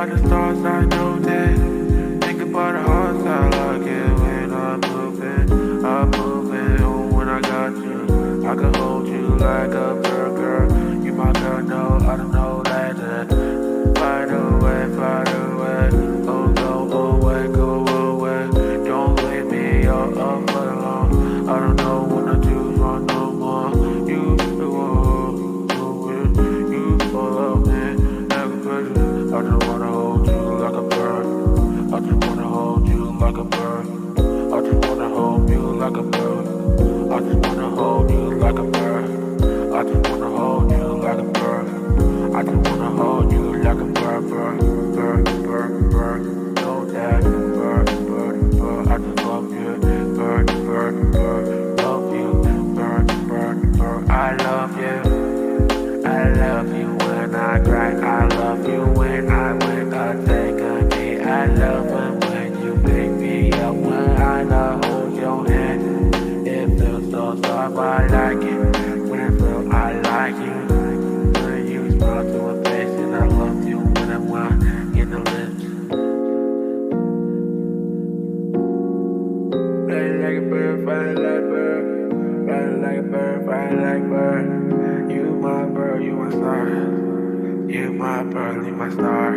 about the stars, I know that. Think about the hearts, I like it when I'm moving. Oh, when I got you, I can hold you like a burger. You my girl, no, I don't know that. Fight away, oh, go away, don't leave me all up alone. I don't know when I choose one no more. You all up me like a pressure. I just wanna hold you like a bird. I just wanna hold you like a bird. I just wanna hold you like a bird. I just wanna hold you like a bird. I just wanna hold you like a bird. I just wanna hold you like a bird. Know that bird. I just love you, bird. Love you, bird. I love you. I love you when I cry. I love you when I wake up, take a knee. I love it when you pick me up. When I hold your hand, it feels so soft. I like it when it feels I like you. When you smile to a face, and I love you when I'm in the lips. Flying like a bird, flying like a bird. Flying like a bird, flying like a bird. You my bird, you my star. You my bird, you my star.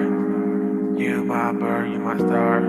You my bird, you my star.